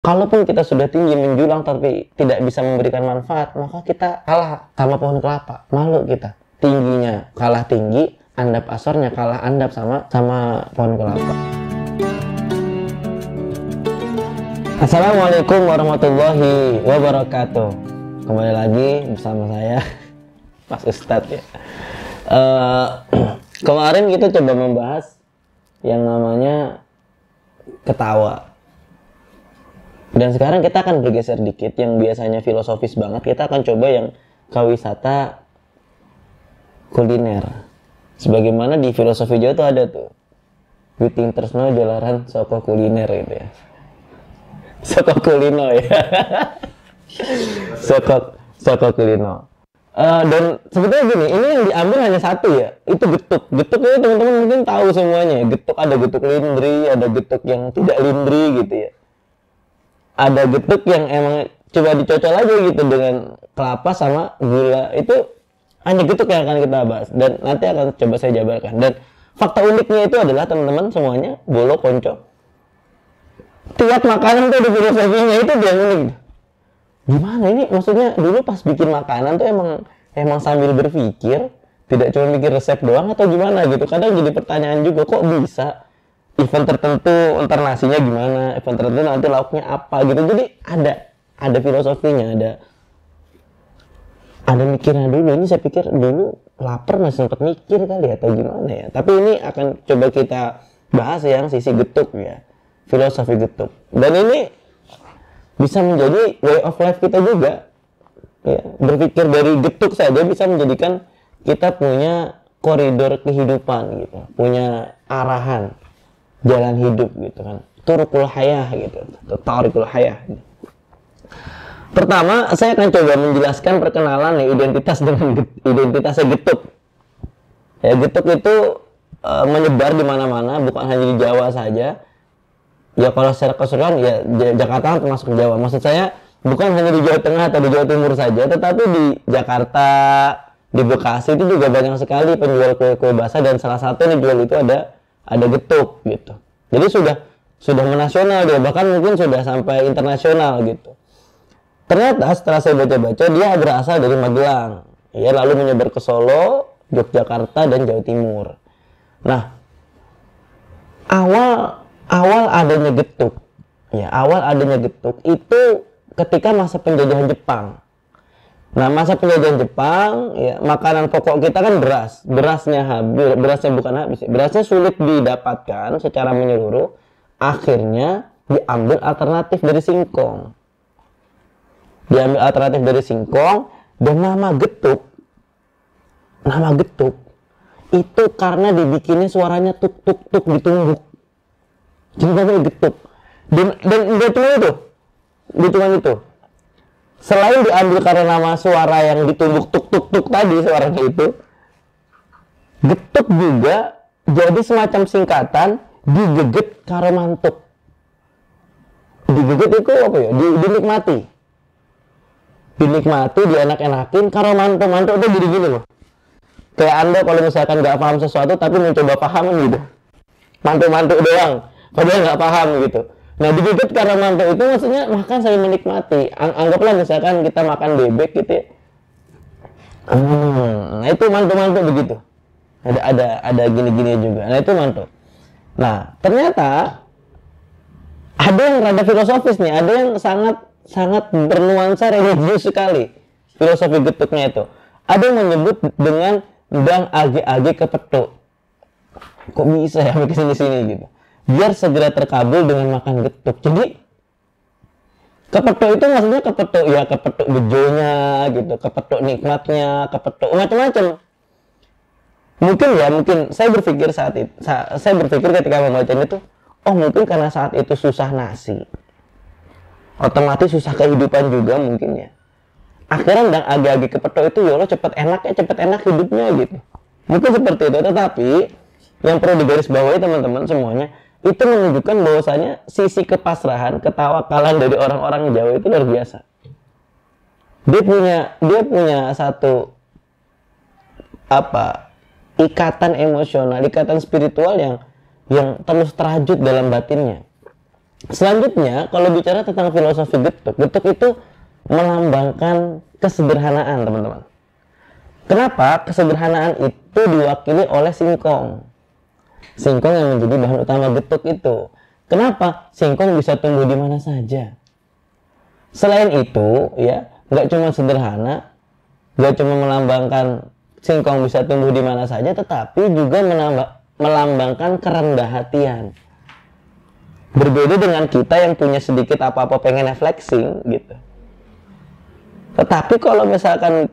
Kalaupun kita sudah tinggi menjulang tapi tidak bisa memberikan manfaat, maka kita kalah sama pohon kelapa. Malu kita. Tingginya kalah tinggi, andap asornya kalah andap sama pohon kelapa. Assalamualaikum warahmatullahi wabarakatuh. Kembali lagi bersama saya, Mas Ustadz ya. Kemarin kita coba membahas yang namanya ketawa. Dan sekarang kita akan bergeser dikit, yang biasanya filosofis banget, kita akan coba yang ke wisata kuliner. Sebagaimana di filosofi Jawa tuh ada tuh, Witing Tresno jalaran soko kuliner gitu ya. Soko kulino ya. Soko kulino. Dan sebetulnya gini, ini yang diambil hanya satu ya, itu getuk. Getuk itu teman-teman mungkin tahu semuanya. Getuk ada getuk lindri, ada getuk yang tidak lindri gitu ya. Ada getuk yang emang coba dicocol aja gitu dengan kelapa sama gula. Itu hanya getuk yang akan kita bahas dan nanti akan coba saya jabarkan. Dan fakta uniknya itu adalah teman-teman semuanya bolo konco. Tiap makanan tuh ada filosofinya, itu yang unik. Gimana ini? Maksudnya dulu pas bikin makanan tuh emang sambil berpikir, tidak cuma mikir resep doang atau gimana gitu. Kadang jadi pertanyaan juga, kok bisa event tertentu ntar nasinya gimana, event tertentu nanti lauknya apa gitu. Jadi ada filosofinya, ada mikirnya dulu. Ini saya pikir dulu lapar masih sempat mikir kali atau gimana ya. Tapi ini akan coba kita bahas yang sisi getuk ya, filosofi getuk. Dan ini bisa menjadi way of life kita juga ya. Berpikir dari getuk saja bisa menjadikan kita punya koridor kehidupan gitu, punya arahan jalan hidup gitu kan, turukul hayah gitu, tarikul hayah gitu. Pertama, saya akan coba menjelaskan perkenalan nih, identitasnya getuk. Ya, getuk itu menyebar di mana-mana, bukan hanya di Jawa saja. Ya kalau secara keseluruhan ya Jakarta termasuk Jawa. Maksud saya bukan hanya di Jawa Tengah atau di Jawa Timur saja, tetapi di Jakarta, di Bekasi itu juga banyak sekali penjual kue-kue basah, dan salah satu yang dijual itu ada getuk gitu. Jadi sudah menasional dia, bahkan mungkin sudah sampai internasional gitu. Ternyata setelah saya baca-baca, dia berasal dari Magelang, ya, lalu menyebar ke Solo, Yogyakarta, dan Jawa Timur. Nah, awal adanya getuk, ya, awal adanya getuk itu ketika masa penjajahan Jepang. Nah, masa penjajahan Jepang, ya, makanan pokok kita kan beras. Berasnya sulit didapatkan secara menyeluruh. Akhirnya diambil alternatif dari singkong. Dan nama getuk itu karena dibikinnya suaranya tuk tuk tuk ditumbuk. Jadi namanya getuk. Dan nggak cuma itu. Selain diambil karena nama suara yang ditumbuk tuk tuk tuk tadi, suaranya itu, getuk juga jadi semacam singkatan digeget karo mantuk. Digeget itu apa ya? Dinikmati, dienak-enakin karo mantuk. Mantuk itu jadi gini loh. Kayak Anda kalau misalkan nggak paham sesuatu tapi mencoba paham gitu. Mantuk-mantuk doang, padahal nggak paham gitu. Nah, digeget karena mantuk itu maksudnya makan sambil menikmati. Anggaplah misalkan kita makan bebek gitu ya. Nah, itu mantuk-mantuk begitu. Ada gini-gini juga. Nah, itu mantuk. Nah, ternyata ada yang rada filosofis nih, ada yang sangat bernuansa religius sekali filosofi getuknya itu. Ada yang menyebut dengan dang age-age kepethuk. Kok bisa ya sampai sini gitu. Biar segera terkabul dengan makan getuk. Jadi kepethuk itu maksudnya kepethuk bejonya gitu, kepethuk nikmatnya, kepethuk macam-macam. Mungkin saya berpikir ketika membacanya itu, oh mungkin karena saat itu susah nasi, otomatis susah kehidupan juga mungkin ya. Akhirnya dang age-age kepethuk itu ya Allah cepet enak hidupnya gitu. Mungkin seperti itu. Tetapi yang perlu digarisbawahi teman-teman semuanya, itu menunjukkan bahwasanya sisi kepasrahan, ketawakalan dari orang-orang Jawa itu luar biasa. Dia punya satu ikatan emosional, ikatan spiritual yang terus terajut dalam batinnya. Selanjutnya, kalau bicara tentang filosofi getuk, getuk itu melambangkan kesederhanaan, teman-teman. Kenapa? Kesederhanaan itu diwakili oleh singkong. Singkong yang menjadi bahan utama getuk itu. Kenapa? Singkong bisa tumbuh di mana saja. Selain itu, ya, nggak cuma sederhana, nggak cuma melambangkan singkong bisa tumbuh di mana saja, tetapi juga melambangkan kerendah hatian. Berbeda dengan kita yang punya sedikit apa-apa pengen flexing gitu. Tetapi kalau misalkan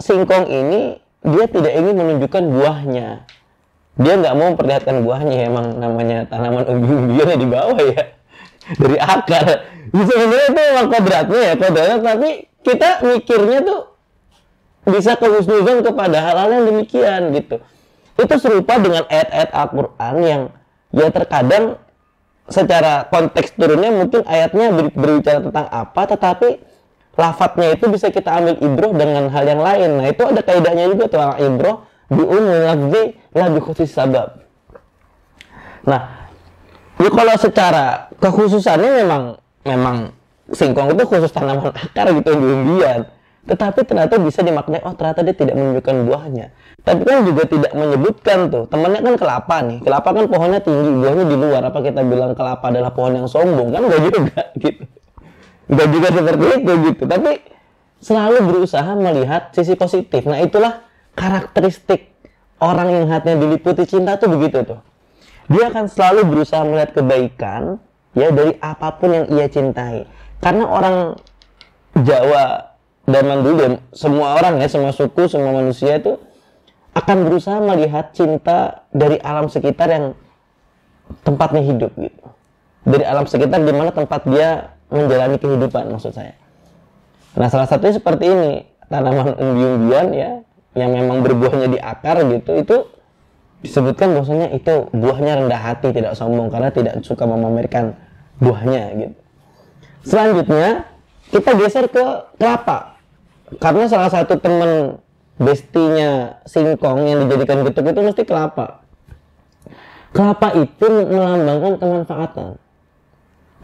singkong ini, dia tidak ingin menunjukkan buahnya. Dia nggak mau memperlihatkan buahnya, emang namanya tanaman umbi-umbian di bawah ya. Dari akar. Sebenarnya itu memang kodratnya ya, tapi kita mikirnya tuh bisa kehusnuzon kepada hal-hal yang demikian gitu. Itu serupa dengan ayat-ayat Al-Quran yang ya terkadang secara konteks turunnya mungkin ayatnya berbicara tentang apa, tetapi lafadznya itu bisa kita ambil ibroh dengan hal yang lain. Nah itu ada kaidahnya juga tuh, ibroh bi'umul lafzi la bi khusus sabab. Nah, ya kalau secara kekhususannya memang singkong itu khusus tanaman akar gitu, umbi-umbian. Tetapi ternyata bisa dimaknai, oh ternyata dia tidak menunjukkan buahnya. Tapi kan juga tidak menyebutkan tuh, temannya kan kelapa nih. Kelapa kan pohonnya tinggi, buahnya di luar. Apa kita bilang kelapa adalah pohon yang sombong? Kan enggak juga gitu. Enggak juga seperti itu gitu. Tapi selalu berusaha melihat sisi positif. Nah itulah karakteristik orang yang hatinya diliputi cinta tuh begitu tuh. Dia akan selalu berusaha melihat kebaikan ya dari apapun yang ia cintai. Karena orang Jawa zaman dulu, semua orang ya, semua suku, semua manusia itu akan berusaha melihat cinta dari alam sekitar yang tempatnya hidup gitu. Dari alam sekitar di mana tempat dia menjalani kehidupan, maksud saya. Nah, salah satunya seperti ini, tanaman umbi-umbian ya, yang memang berbuahnya di akar gitu, itu disebutkan bahwasanya itu buahnya rendah hati, tidak sombong karena tidak suka memamerkan buahnya gitu. Selanjutnya kita geser ke kelapa. Karena salah satu teman bestinya singkong yang dijadikan getuk itu mesti kelapa. Kelapa itu melambangkan kemanfaatan.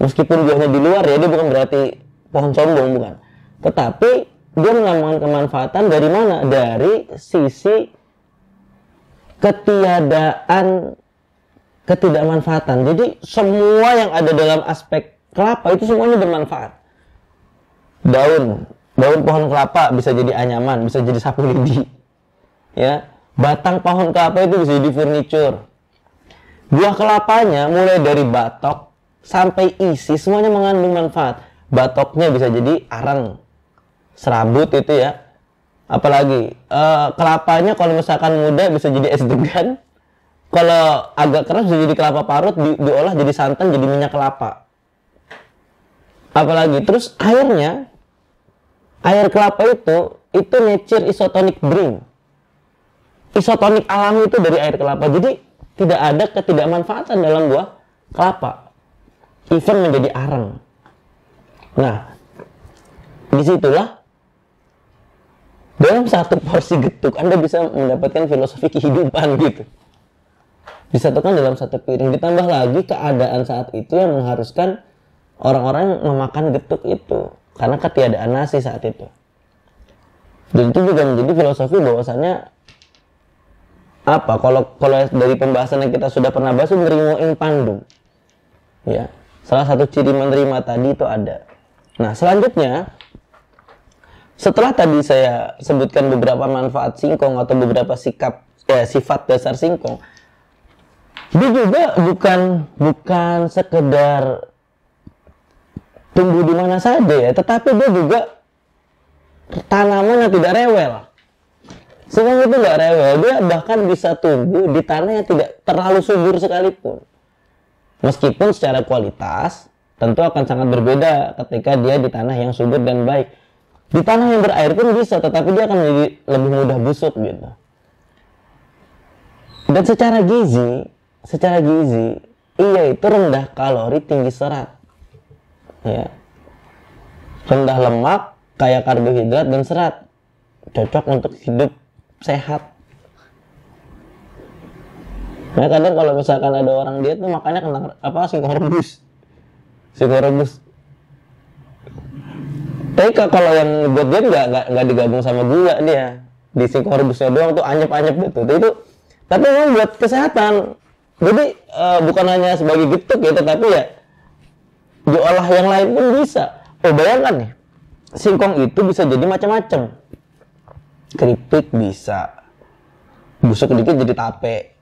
Meskipun buahnya di luar ya, dia bukan berarti pohon sombong, bukan. Tetapi dia melambangkan kemanfaatan dari mana? Dari sisi ketidakmanfaatan. Jadi semua yang ada dalam aspek kelapa itu semuanya bermanfaat. Daun pohon kelapa bisa jadi anyaman, bisa jadi sapu lidi. Ya, batang pohon kelapa itu bisa jadi furniture. Buah kelapanya mulai dari batok sampai isi semuanya mengandung manfaat. Batoknya bisa jadi arang, serabut itu ya. Apalagi kelapanya kalau misalkan muda bisa jadi es degan. Kalau agak keras bisa jadi kelapa parut, diolah jadi santan, jadi minyak kelapa. Apalagi terus air kelapa itu nature isotonic drink. Isotonik alami itu dari air kelapa. Jadi tidak ada ketidakmanfaatan dalam buah kelapa. Even menjadi arang. Nah, disitulah dalam satu porsi getuk Anda bisa mendapatkan filosofi kehidupan gitu. Disatukan dalam satu piring. Ditambah lagi keadaan saat itu yang mengharuskan orang-orang memakan getuk itu. Karena ketiadaan nasi saat itu. Dan itu juga menjadi filosofi bahwasannya apa? Kalau dari pembahasan yang kita sudah pernah bahas, menerima ing pandum. Ya, salah satu ciri menerima tadi itu ada. Nah, selanjutnya setelah tadi saya sebutkan beberapa manfaat singkong atau beberapa sifat dasar singkong, dia juga bukan sekedar tumbuh di mana saja ya, tetapi dia juga tanaman yang tidak rewel. Singkong itu nggak rewel, dia bahkan bisa tumbuh di tanah yang tidak terlalu subur sekalipun. Meskipun secara kualitas tentu akan sangat berbeda ketika dia di tanah yang subur dan baik. Di tanah yang berair pun bisa, tetapi dia akan menjadi lebih mudah busuk gitu. Dan secara gizi, ia itu rendah kalori, tinggi serat. Ya, rendah lemak, kaya karbohidrat dan serat, cocok untuk hidup sehat. Nah kadang kalau misalkan ada orang diet tuh makannya kena singkong rebus, singkong rebus. Tapi kalau yang buat dia nggak digabung sama gula dia, di singkong rebusnya doang tuh anyep-anyep gitu. Itu tapi memang buat kesehatan. Jadi bukan hanya sebagai getuk ya, tetapi ya diolah yang lain pun bisa. Oh bayangkan nih, singkong itu bisa jadi macam-macam. Keripik bisa, busuk dikit jadi tape,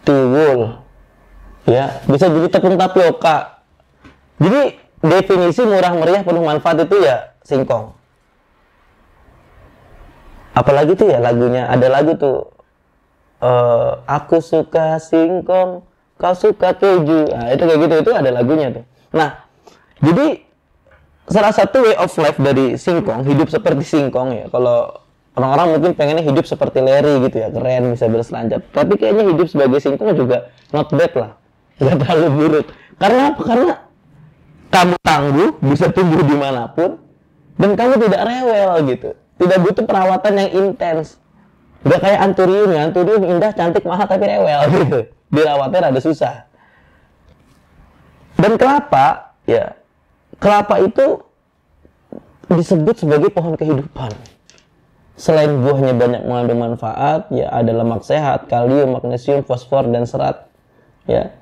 tiwul, ya bisa jadi tepung tapioka. Jadi definisi murah meriah penuh manfaat itu ya singkong. Apalagi tuh ya lagunya, ada lagu tuh aku suka singkong, kau suka keju. Nah, itu kayak gitu, itu ada lagunya tuh. Nah, jadi salah satu way of life dari singkong, hidup seperti singkong ya. Kalau orang-orang mungkin pengennya hidup seperti Larry gitu ya, keren, bisa berselancar. Tapi kayaknya hidup sebagai singkong juga not bad lah, nggak terlalu buruk. Karena apa? Karena kamu tangguh, bisa tumbuh dimanapun, dan kamu tidak rewel gitu. Tidak butuh perawatan yang intens. Gak kayak anturium ya, anturium indah, cantik, mahal, tapi rewel gitu. Dirawatnya rada susah. Dan kelapa, ya, kelapa itu disebut sebagai pohon kehidupan. Selain buahnya banyak mengandung manfaat, ya ada lemak sehat, kalium, magnesium, fosfor, dan serat. Ya,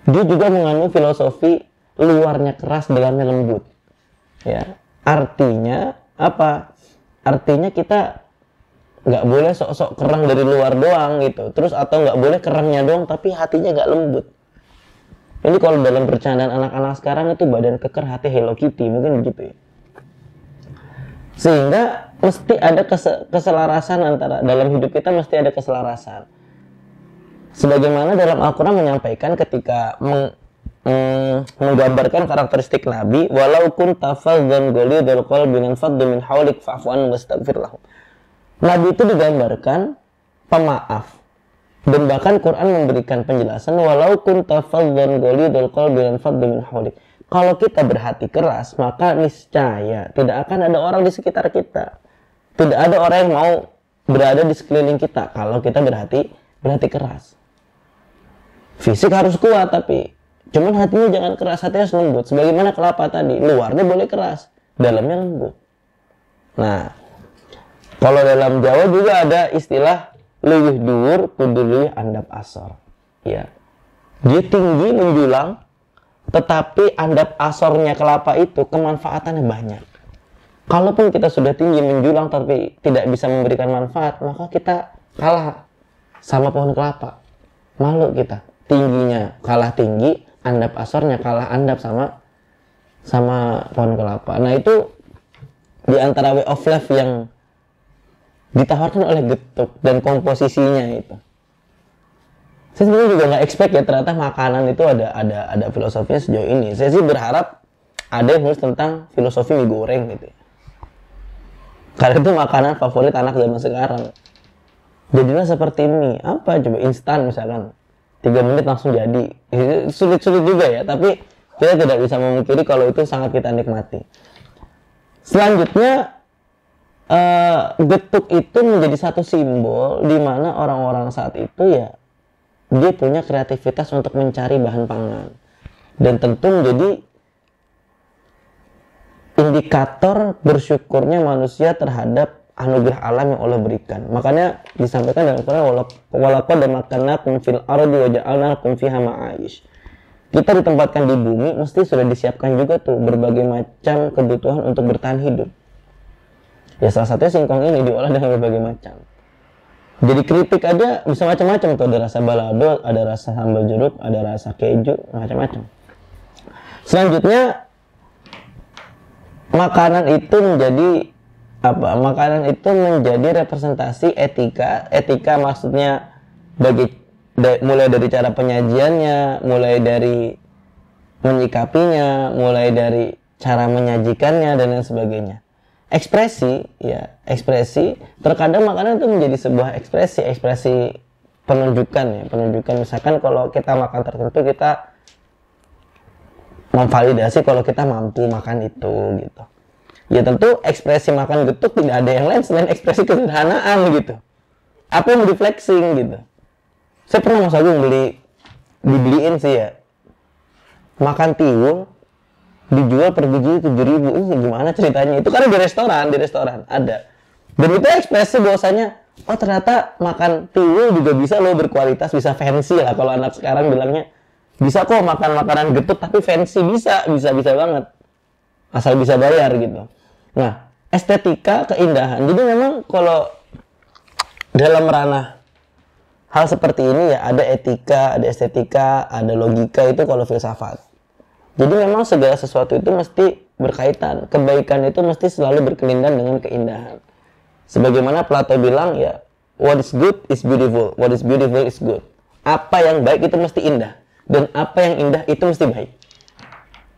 dia juga mengandung filosofi luarnya keras, dalamnya lembut. Ya, artinya apa? Artinya kita nggak boleh sok-sok kerang dari luar doang gitu, terus atau nggak boleh kerangnya doang tapi hatinya nggak lembut. Ini kalau dalam bercandaan anak-anak sekarang itu badan keker, hati Hello Kitty, mungkin begitu ya. Sehingga mesti ada keselarasan antara, dalam hidup kita mesti ada keselarasan. Sebagaimana dalam Al-Quran menyampaikan ketika menggambarkan karakteristik Nabi, walau kunta faddan ghalidhal qalbi lanfaddu min hawlik fa'fu anhum wastaghfir lahum. Nabi itu digambarkan pemaaf, dan bahkan Quran memberikan penjelasan walau kunta faddan ghalidhal qalbi lanfaddu min hawlik. Kalau kita berhati keras, maka niscaya tidak akan ada orang di sekitar kita. Tidak ada orang yang mau berada di sekeliling kita kalau kita berhati keras. Fisik harus kuat, tapi cuman hatinya jangan keras, hatinya harus lembut. Sebagaimana kelapa tadi, luarnya boleh keras, dalamnya lembut. Nah, kalau dalam Jawa juga ada istilah leuwih dhuwur kudu leuwih andap asor. Ya. Dia tinggi menjulang, tetapi andap asornya kelapa itu kemanfaatannya banyak. Kalaupun kita sudah tinggi menjulang tapi tidak bisa memberikan manfaat, maka kita kalah sama pohon kelapa. Malu kita. Tingginya kalah tinggi, andap asornya kalah andap sama pohon kelapa. Nah, itu di antara way of life yang ditawarkan oleh getuk dan komposisinya itu. Saya sebenarnya juga nggak expect ya, ternyata makanan itu ada filosofinya sejauh ini. Saya sih berharap ada yang nulis tentang filosofi mie goreng gitu. Karena itu makanan favorit anak zaman sekarang. Jadinya seperti mie, apa coba instan misalkan 3 menit langsung jadi. Sulit-sulit juga ya, tapi kita tidak bisa memungkiri kalau itu sangat kita nikmati. Selanjutnya, getuk itu menjadi satu simbol di mana orang-orang saat itu ya dia punya kreativitas untuk mencari bahan pangan, dan tentu menjadi indikator bersyukurnya manusia terhadap anugerah alam yang Allah berikan. Makanya disampaikan dalam Quran, walaqad makannakum fil ardi wa ja'alna lakum fiha ma'aish. Kita ditempatkan di bumi, mesti sudah disiapkan juga tuh berbagai macam kebutuhan untuk bertahan hidup. Ya salah satunya singkong ini diolah dengan berbagai macam. Jadi keripik aja bisa macam-macam tuh, ada rasa balado, ada rasa sambal jeruk, ada rasa keju, macam-macam. Selanjutnya, makanan itu menjadi apa? Makanan itu menjadi representasi etika. Etika maksudnya mulai dari cara penyajiannya, mulai dari menyikapinya, mulai dari cara menyajikannya dan lain sebagainya. Ekspresi, terkadang makanan itu menjadi sebuah ekspresi penunjukan ya, penunjukan. Misalkan kalau kita makan tertentu, kita memvalidasi kalau kita mampu makan itu gitu. Ya tentu ekspresi makan getuk tidak ada yang lain selain ekspresi kesederhanaan gitu. Apa yang mau di flexing gitu. Saya pernah Mas Agung dibeliin sih ya makan tiwul dijual per biji 7.000. Ini gimana ceritanya? Itu karena di restoran ada. Dan itu ekspresi bahwasanya oh ternyata makan tiwul juga bisa loh berkualitas, bisa fancy lah kalau anak sekarang bilangnya. Bisa kok makan makanan getut tapi fancy, bisa banget. Asal bisa bayar gitu. Nah, estetika, keindahan. Jadi memang kalau dalam ranah hal seperti ini ya ada etika, ada estetika, ada logika, itu kalau filsafat. Jadi memang segala sesuatu itu mesti berkaitan. Kebaikan itu mesti selalu berkelindan dengan keindahan. Sebagaimana Plato bilang ya, what is good is beautiful, what is beautiful is good. Apa yang baik itu mesti indah, dan apa yang indah itu mesti baik.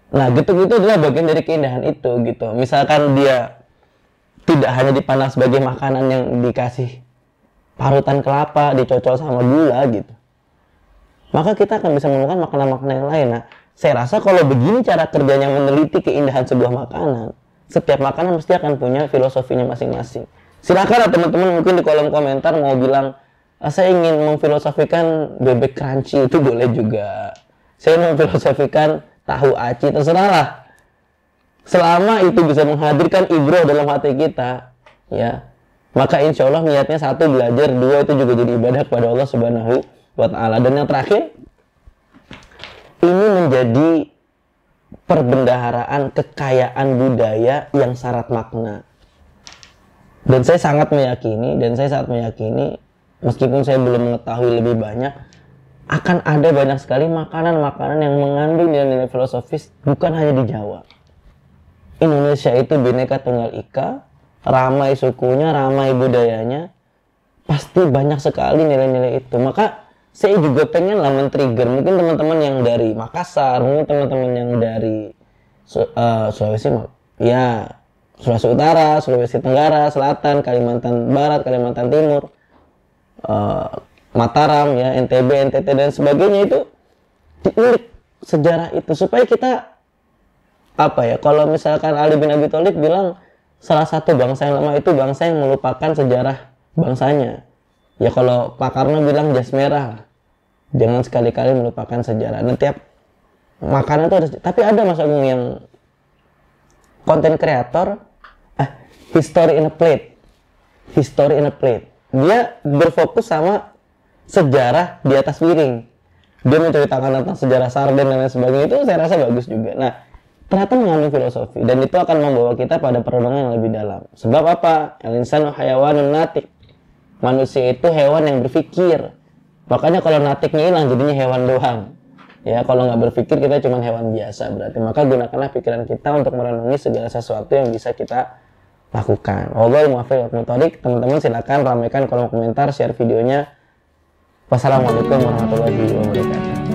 Nah, gitu-gitu adalah bagian dari keindahan itu gitu. Misalkan dia tidak hanya dipandang sebagai makanan yang dikasih parutan kelapa, dicocol sama gula gitu. Maka kita akan bisa menemukan makanan-makanan yang lain. Nah, saya rasa kalau begini cara kerjanya meneliti keindahan sebuah makanan, setiap makanan mesti akan punya filosofinya masing-masing. Silakan lah teman-teman mungkin di kolom komentar mau bilang saya ingin memfilosofikan bebek crunchy, itu boleh juga. Saya memfilosofikan tahu aci, terserah lah. Selama itu bisa menghadirkan ibroh dalam hati kita, ya, maka insya Allah niatnya satu belajar, dua itu juga jadi ibadah kepada Allah Subhanahu wa Ta'ala. Dan yang terakhir, ini menjadi perbendaharaan kekayaan budaya yang syarat makna. Dan saya sangat meyakini, meskipun saya belum mengetahui lebih banyak, akan ada banyak sekali makanan-makanan yang mengandung nilai-nilai filosofis bukan hanya di Jawa. Indonesia itu bineka tunggal ika, ramai sukunya, ramai budayanya, pasti banyak sekali nilai-nilai itu. Maka saya juga pengen lah men-trigger mungkin teman-teman yang dari Makassar, mungkin teman-teman yang dari Sulawesi, ya Sulawesi Utara, Sulawesi Tenggara, Selatan, Kalimantan Barat, Kalimantan Timur, Mataram, ya, NTB, NTT dan sebagainya, itu diulik sejarah itu supaya kita kalau misalkan Ali bin Abi Thalib bilang salah satu bangsa yang lemah itu bangsa yang melupakan sejarah bangsanya. Ya kalau Pak Karno bilang jas merah, jangan sekali-kali melupakan sejarah. Nah, tiap makanan itu ada, tapi ada Mas Agung yang konten kreator, history in a plate. Dia berfokus sama sejarah di atas piring. Dia menceritakan tentang sejarah sarden dan lain sebagainya, itu saya rasa bagus juga. Nah, ternyata mengandung filosofi dan itu akan membawa kita pada perenungan yang lebih dalam. Sebab apa? Al-insanu hayawanun natik. Manusia itu hewan yang berpikir. Makanya kalau natiknya hilang jadinya hewan doang. Ya, kalau nggak berpikir kita cuma hewan biasa berarti. Maka gunakanlah pikiran kita untuk merenungi segala sesuatu yang bisa kita lakukan. Wallahul muwaffiq wal muthoriq. Teman-teman silakan ramaikan kolom komentar, share videonya. Wassalamualaikum warahmatullahi wabarakatuh.